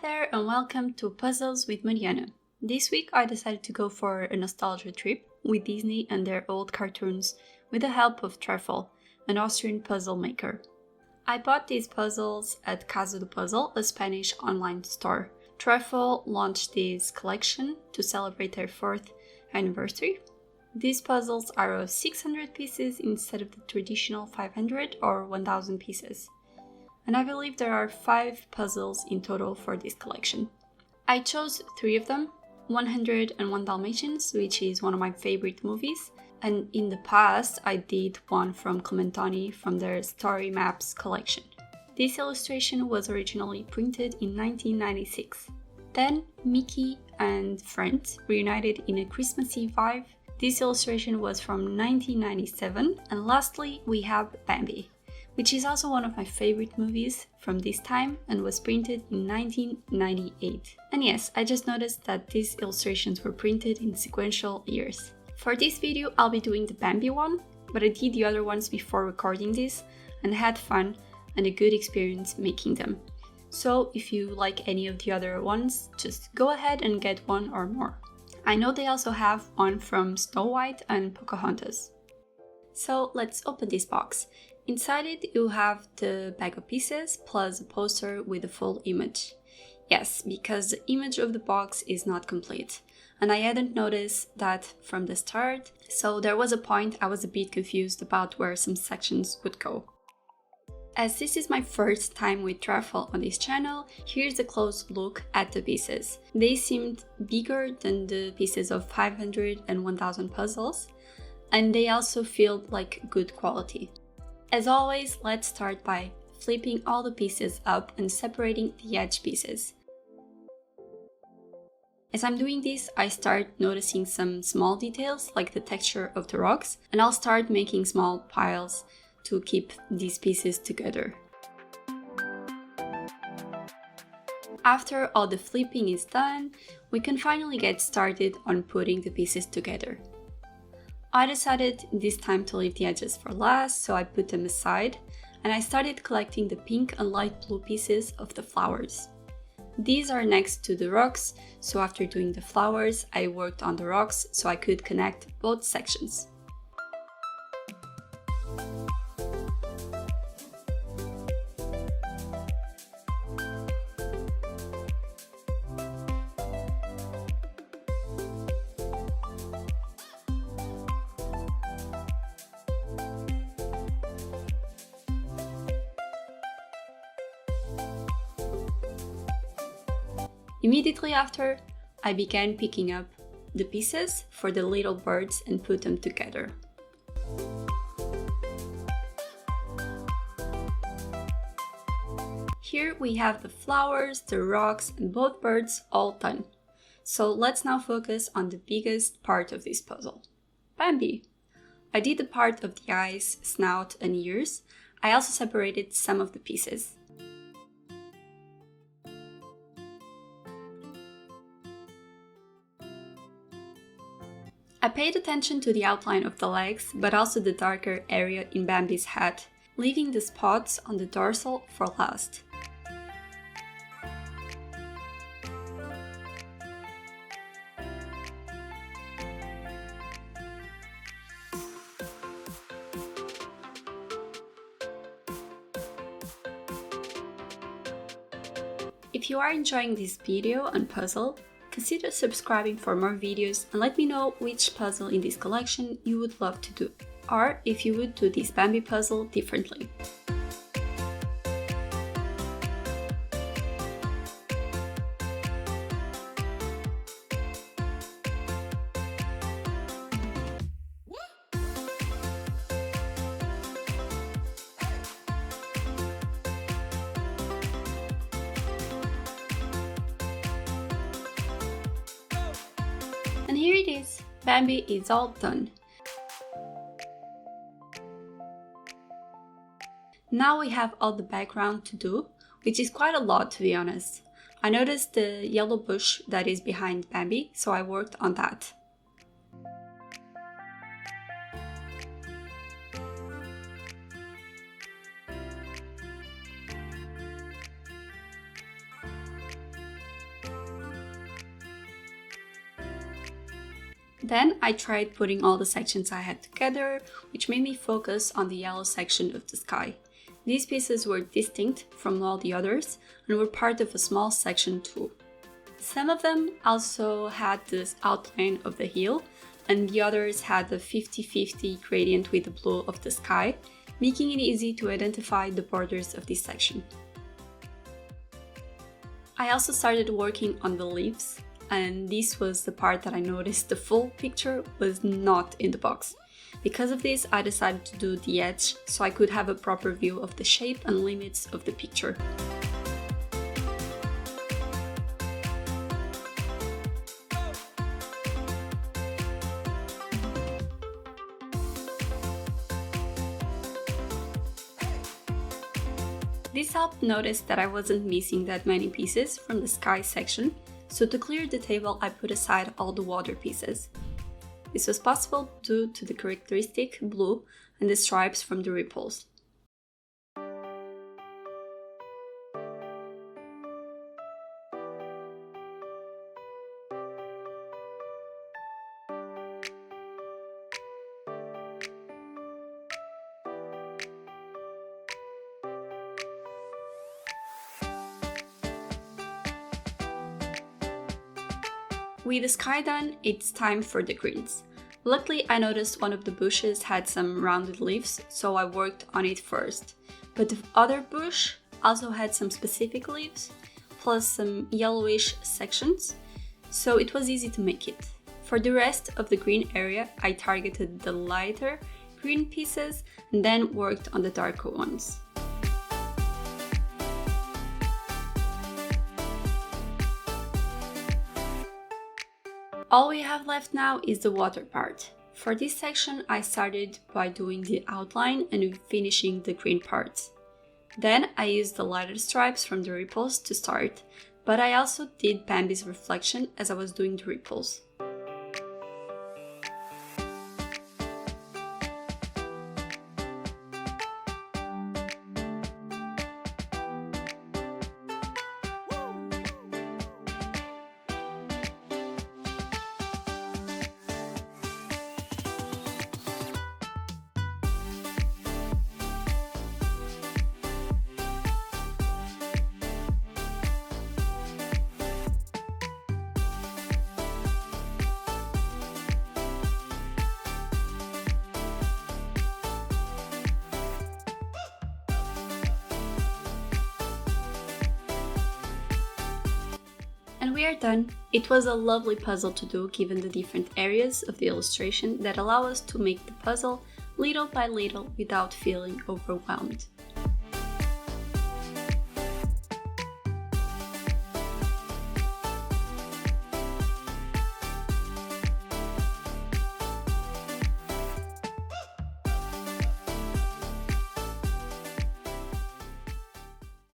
there and welcome to Puzzles with Mariana. This week I decided to go for a nostalgia trip with Disney and their old cartoons with the help of Trefl, an Austrian puzzle maker. I bought these puzzles at Casa do Puzzle, a Spanish online store. Trefl launched this collection to celebrate their 4th anniversary. These puzzles are of 600 pieces instead of the traditional 500 or 1000 pieces. And I believe there are 5 puzzles in total for this collection. I chose 3 of them, 101 Dalmatians, which is one of my favorite movies, and in the past I did one from Clementoni from their Story Maps collection. This illustration was originally printed in 1996. Then Mickey and Friends reunited in a Christmassy vibe. This illustration was from 1997, and lastly we have Bambi, which is also one of my favorite movies from this time and was printed in 1998. And yes, I just noticed that these illustrations were printed in sequential years. For this video, I'll be doing the Bambi one, but I did the other ones before recording this and had fun and a good experience making them. So if you like any of the other ones, just go ahead and get one or more. I know they also have one from Snow White and Pocahontas. So let's open this box. Inside it, you have the bag of pieces plus a poster with the full image. Yes, because the image of the box is not complete, and I hadn't noticed that from the start, so there was a point I was a bit confused about where some sections would go. As this is my first time with Trefl on this channel, here's a close look at the pieces. They seemed bigger than the pieces of 500 and 1000 puzzles, and they also feel like good quality. As always, let's start by flipping all the pieces up and separating the edge pieces. As I'm doing this, I start noticing some small details like the texture of the rocks, and I'll start making small piles to keep these pieces together. After all the flipping is done, we can finally get started on putting the pieces together. I decided this time to leave the edges for last, so I put them aside, and I started collecting the pink and light blue pieces of the flowers. These are next to the rocks, so after doing the flowers, I worked on the rocks so I could connect both sections. Immediately after, I began picking up the pieces for the little birds and put them together. Here we have the flowers, the rocks, and both birds all done. So let's now focus on the biggest part of this puzzle, Bambi. I did the part of the eyes, snout, and ears. I also separated some of the pieces. I paid attention to the outline of the legs, but also the darker area in Bambi's head, leaving the spots on the dorsal for last. If you are enjoying this video and puzzle, consider subscribing for more videos and let me know which puzzle in this collection you would love to do, or if you would do this Bambi puzzle differently. And here it is, Bambi is all done. Now we have all the background to do, which is quite a lot to be honest. I noticed the yellow bush that is behind Bambi, so I worked on that. Then I tried putting all the sections I had together, which made me focus on the yellow section of the sky. These pieces were distinct from all the others and were part of a small section too. Some of them also had this outline of the hill, and the others had a 50-50 gradient with the blue of the sky, making it easy to identify the borders of this section. I also started working on the leaves, and this was the part that I noticed the full picture was not in the box. Because of this, I decided to do the edge so I could have a proper view of the shape and limits of the picture. This helped notice that I wasn't missing that many pieces from the sky section, so to clear the table I put aside all the water pieces. This was possible due to the characteristic blue and the stripes from the ripples. With the sky done, it's time for the greens. Luckily, I noticed one of the bushes had some rounded leaves, so I worked on it first. But the other bush also had some specific leaves, plus some yellowish sections, so it was easy to make it. For the rest of the green area, I targeted the lighter green pieces and then worked on the darker ones. All we have left now is the water part. For this section, I started by doing the outline and finishing the green parts. Then I used the lighter stripes from the ripples to start, but I also did Bambi's reflection as I was doing the ripples. And we are done. It was a lovely puzzle to do given the different areas of the illustration that allow us to make the puzzle little by little without feeling overwhelmed.